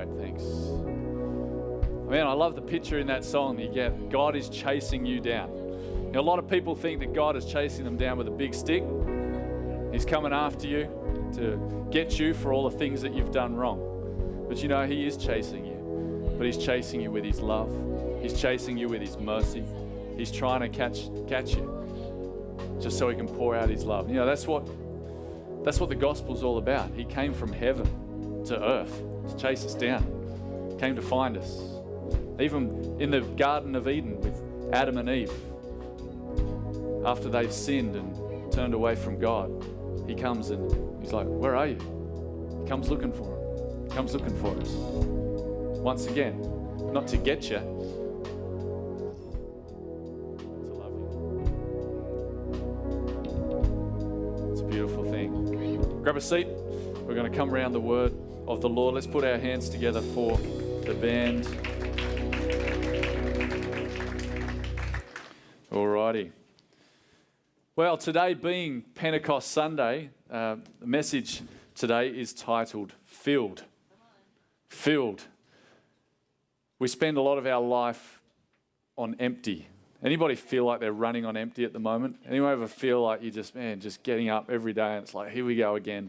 great, thanks. Man, I love the picture in that song that you get. God is chasing you down. You know, a lot of people think that God is chasing them down with a big stick. He's coming after you to get you for all the things that you've done wrong. But you know, He is chasing you. But He's chasing you with His love. He's chasing you with His mercy. He's trying to catch you just so He can pour out His love. You know, that's what the gospel's all about. He came from heaven to earth to chase us down. Came to find us. Even in the Garden of Eden with Adam and Eve, after they've sinned and turned away from God, He comes and He's like, where are you? He comes looking for them. He comes looking for us. Once again, not to get you, to love you. It's a beautiful thing. Grab a seat. We're going to come around the word of the Lord. Let's put our hands together for the band. Alrighty. Well, today being Pentecost Sunday, the message today is titled Filled. Filled. We spend a lot of our life on empty. Anybody feel like they're running on empty at the moment? Anyone ever feel like you're just getting up every day and it's like, here we go again,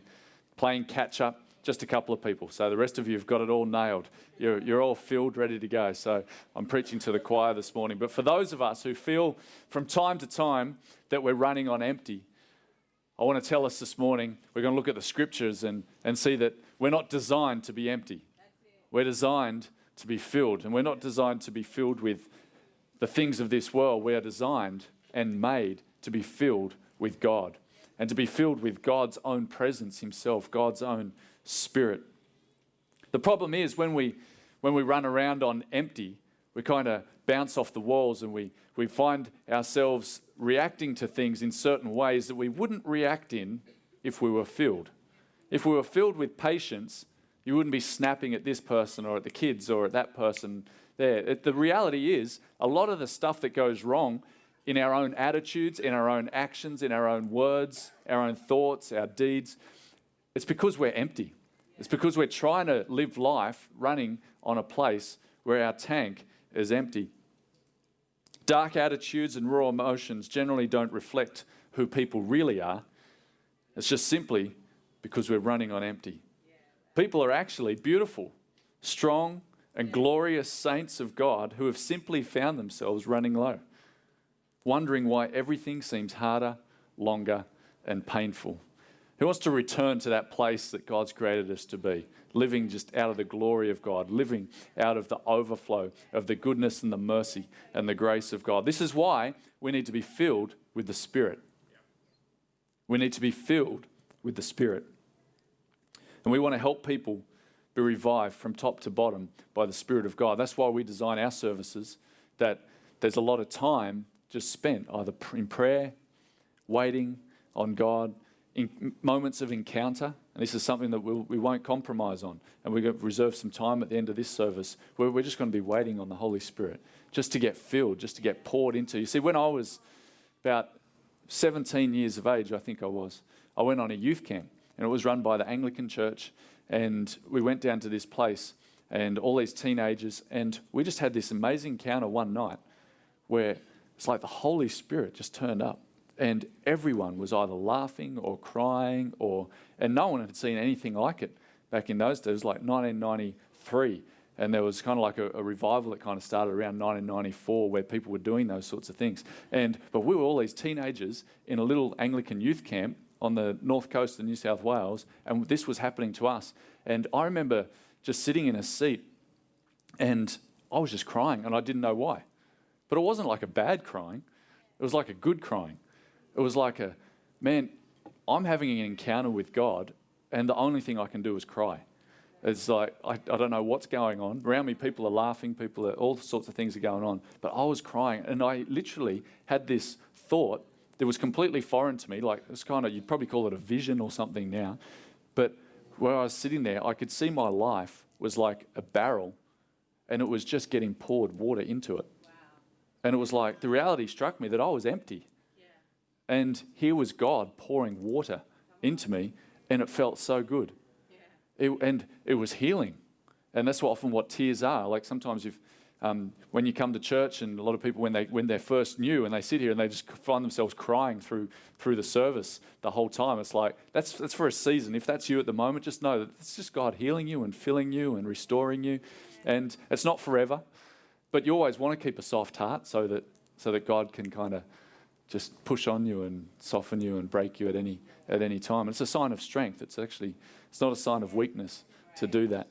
playing catch up? Just a couple of people. So the rest of you have got it all nailed. You're all filled, ready to go. So I'm preaching to the choir this morning. But for those of us who feel from time to time that we're running on empty, I want to tell us this morning, we're going to look at the scriptures and see that we're not designed to be empty. We're designed to be filled. And we're not designed to be filled with the things of this world. We are designed and made to be filled with God. And to be filled with God's own presence Himself, God's own Spirit. The problem is when we run around on empty, we kind of bounce off the walls and we find ourselves reacting to things in certain ways that we wouldn't react in if we were filled. If we were filled with patience, you wouldn't be snapping at this person or at the kids or at that person there. The reality is a lot of the stuff that goes wrong in our own attitudes, in our own actions, in our own words, our own thoughts, our deeds, it's because we're empty. It's because we're trying to live life running on a place where our tank is empty. Dark attitudes and raw emotions generally don't reflect who people really are. It's just simply because we're running on empty. People are actually beautiful, strong, and glorious saints of God who have simply found themselves running low, wondering why everything seems harder, longer, and painful. Who wants to return to that place that God's created us to be, living just out of the glory of God, living out of the overflow of the goodness and the mercy and the grace of God? This is why we need to be filled with the Spirit. We need to be filled with the Spirit. And we want to help people be revived from top to bottom by the Spirit of God. That's why we design our services, that there's a lot of time just spent either in prayer, waiting on God, in moments of encounter, and this is something that we won't compromise on, and we're going to reserve some time at the end of this service where we're just going to be waiting on the Holy Spirit just to get filled, just to get poured into. You see, when I was about 17 years of age, I think I went on a youth camp, and it was run by the Anglican Church, and we went down to this place, and all these teenagers, and we just had this amazing encounter one night where it's like the Holy Spirit just turned up. And everyone was either laughing or crying, and no one had seen anything like it back in those days. It was like 1993, and there was kind of like a revival that kind of started around 1994 where people were doing those sorts of things. But we were all these teenagers in a little Anglican youth camp on the north coast of New South Wales, and this was happening to us. And I remember just sitting in a seat, and I was just crying, and I didn't know why. But it wasn't like a bad crying. It was like a good crying. It was like I'm having an encounter with God, and the only thing I can do is cry. It's like, I don't know what's going on. Around me, people are laughing, all sorts of things are going on. But I was crying, and I literally had this thought that was completely foreign to me. Like, it's kind of, you'd probably call it a vision or something now. But where I was sitting there, I could see my life was like a barrel, and it was just getting poured water into it. Wow. And it was like, the reality struck me that I was empty. And here was God pouring water into me, and it felt so good. Yeah. It was healing. And that's often what tears are. Like sometimes when you come to church, and a lot of people when they're first new and they sit here and they just find themselves crying through the service the whole time. It's like that's for a season. If that's you at the moment, just know that it's just God healing you and filling you and restoring you, and it's not forever. But you always want to keep a soft heart so that God can kind of just push on you and soften you and break you at any time. It's a sign of strength. It's not a sign of weakness to do that.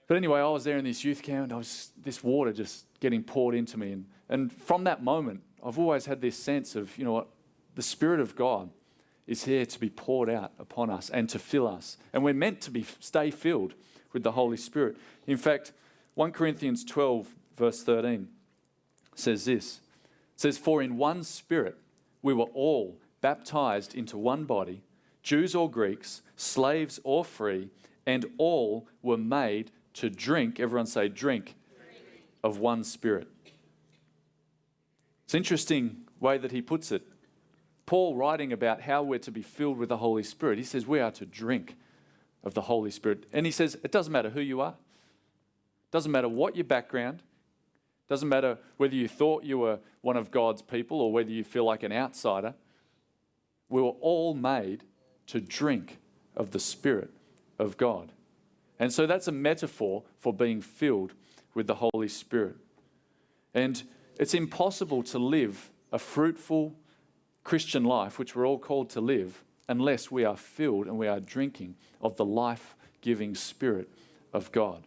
But anyway, I was there in this youth camp, and this water just getting poured into me. And from that moment, I've always had this sense of, you know what, the Spirit of God is here to be poured out upon us and to fill us. And we're meant to stay filled with the Holy Spirit. In fact, 1 Corinthians 12, verse 13 says this. It says, "For in one Spirit we were all baptized into one body, Jews or Greeks, slaves or free, and all were made to drink," everyone say drink, "of one Spirit." It's an interesting way that he puts it. Paul, writing about how we're to be filled with the Holy Spirit, he says we are to drink of the Holy Spirit. And he says it doesn't matter who you are. It doesn't matter what your background. It doesn't matter whether you thought you were one of God's people or whether you feel like an outsider. We were all made to drink of the Spirit of God. And so that's a metaphor for being filled with the Holy Spirit. And it's impossible to live a fruitful Christian life, which we're all called to live, unless we are filled and we are drinking of the life-giving Spirit of God.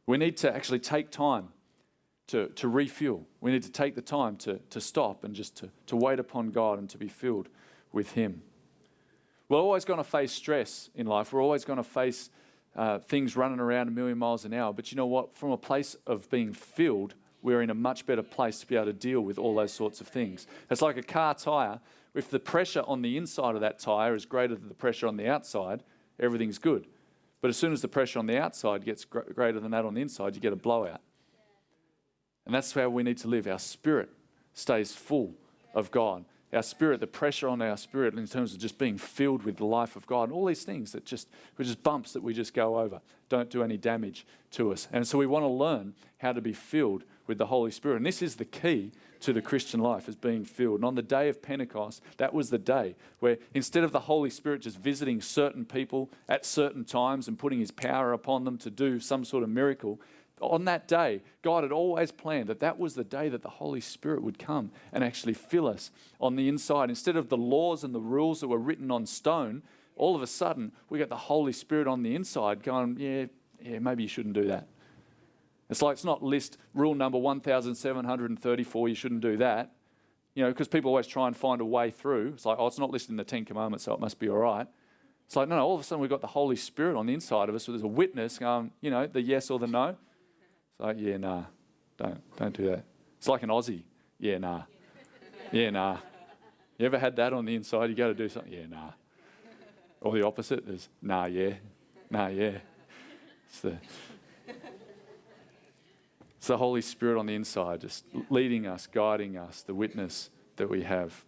We need to actually take time to refuel. We need to take the time to stop and just to wait upon God and to be filled with Him. We're always going to face stress in life. We're always going to face things running around a million miles an hour. But you know what? From a place of being filled, we're in a much better place to be able to deal with all those sorts of things. It's like a car tyre. If the pressure on the inside of that tyre is greater than the pressure on the outside, everything's good. But as soon as the pressure on the outside gets greater than that on the inside, you get a blowout. And that's how we need to live. Our spirit stays full of God. Our spirit, the pressure on our spirit in terms of just being filled with the life of God, and all these things that were just bumps that we just go over, don't do any damage to us. And so we want to learn how to be filled with the Holy Spirit. And this is the key to the Christian life, is being filled. And on the day of Pentecost, that was the day where instead of the Holy Spirit just visiting certain people at certain times and putting His power upon them to do some sort of miracle, on that day, God had always planned that was the day that the Holy Spirit would come and actually fill us on the inside. Instead of the laws and the rules that were written on stone, all of a sudden, we got the Holy Spirit on the inside going, yeah, maybe you shouldn't do that. It's not rule number 1734, you shouldn't do that. You know, because people always try and find a way through. It's like, it's not listed in the 10 Commandments, so it must be all right. It's like, no, all of a sudden we've got the Holy Spirit on the inside of us, so there's a witness going, the yes or the no. Like, yeah, nah, don't do that. It's like an Aussie. Yeah, nah. Yeah, nah. You ever had that on the inside? You go to do something. Yeah, nah. Or the opposite. There's nah, yeah. Nah, yeah. It's the Holy Spirit on the inside, just leading us, guiding us, the witness that we have.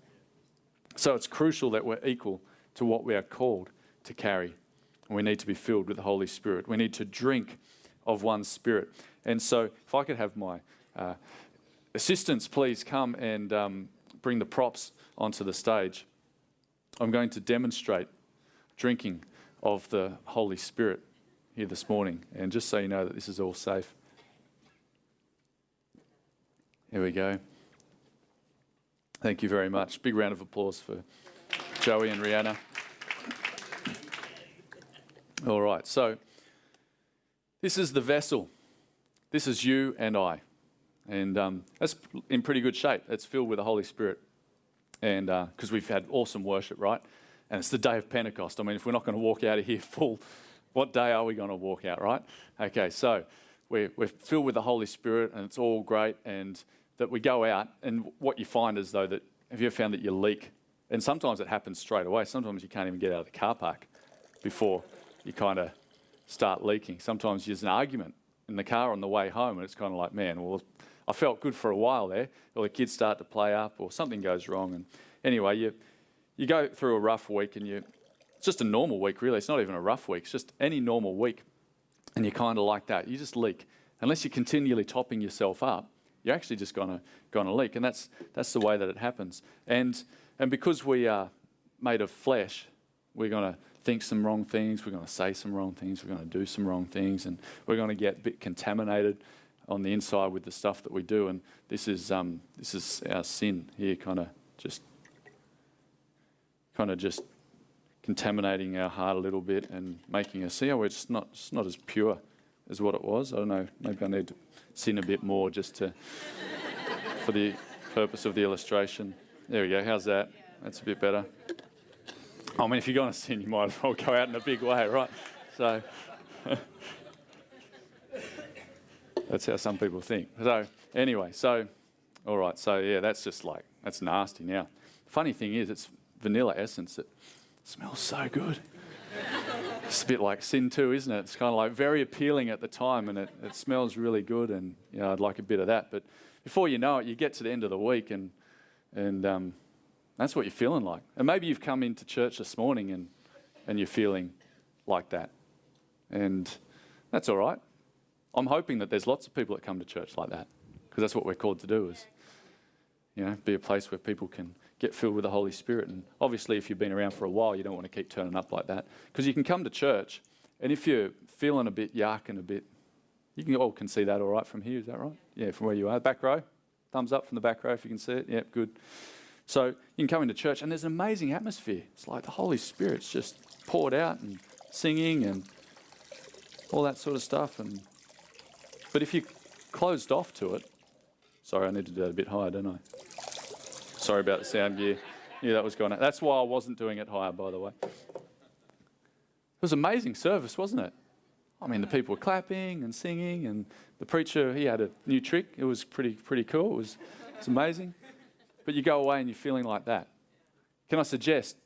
So it's crucial that we're equal to what we are called to carry. And we need to be filled with the Holy Spirit. We need to drink of one Spirit. And so if I could have my assistants please come and bring the props onto the stage. I'm going to demonstrate drinking of the Holy Spirit here this morning. And just so you know that this is all safe. Here we go. Thank you very much. Big round of applause for Joey and Rihanna. All right, so this is the vessel. This is you and I. And that's in pretty good shape. It's filled with the Holy Spirit. And because we've had awesome worship, right? And it's the day of Pentecost. I mean, if we're not going to walk out of here full, what day are we going to walk out, right? Okay, so we're filled with the Holy Spirit and it's all great. And that we go out, and what you find is, though, that have you ever found that you leak? And sometimes it happens straight away. Sometimes you can't even get out of the car park before you kind of start leaking. Sometimes there's an argument in the car on the way home, and it's kind of like, man, well, I felt good for a while there. Or the kids start to play up, or something goes wrong. And anyway, you go through a rough week, and it's just a normal week, really. It's not even a rough week. It's just any normal week. and you're kind of like that. You just leak. Unless you're continually topping yourself up, you're actually just gonna leak. And that's the way that it happens. And because we are made of flesh, we're going to think some wrong things, we're going to say some wrong things, we're going to do some wrong things, and we're going to get a bit contaminated on the inside with the stuff that we do. And this is our sin here, kind of just contaminating our heart a little bit and making us see, oh, it's not as pure as what it was. I don't know, maybe I need to sin a bit more just to for the purpose of the illustration. There we go. How's that? That's a bit better. I mean, if you're going to sin, you might as well go out in a big way, right? So that's how some people think. So anyway, all right. So yeah, that's nasty now. Funny thing is, it's vanilla essence. It smells so good. It's a bit like sin too, isn't it? It's kind of like very appealing at the time, and it smells really good, and I'd like a bit of that. But before you know it, you get to the end of the week, and that's what you're feeling like. And maybe you've come into church this morning and you're feeling like that. And that's all right. I'm hoping that there's lots of people that come to church like that, because that's what we're called to do, is be a place where people can get filled with the Holy Spirit. And obviously, if you've been around for a while, you don't want to keep turning up like that, because you can come to church, and if you're feeling a bit yuck and a bit, you all can see that all right from here, is that right? Yeah, from where you are. Back row, thumbs up from the back row if you can see it. Yeah, good. So you can come into church, and there's an amazing atmosphere. It's like the Holy Spirit's just poured out, and singing and all that sort of stuff. But if you're closed off to it, sorry, I need to do that a bit higher, don't I? Sorry about the sound gear. Yeah, that was going out. That's why I wasn't doing it higher, by the way. It was an amazing service, wasn't it? I mean, the people were clapping and singing, and the preacher, he had a new trick. It was pretty cool. It was amazing. But you go away and you're feeling like that. Can I suggest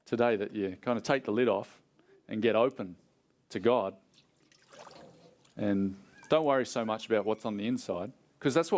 today that you kind of take the lid off and get open to God, and don't worry so much about what's on the inside, because that's what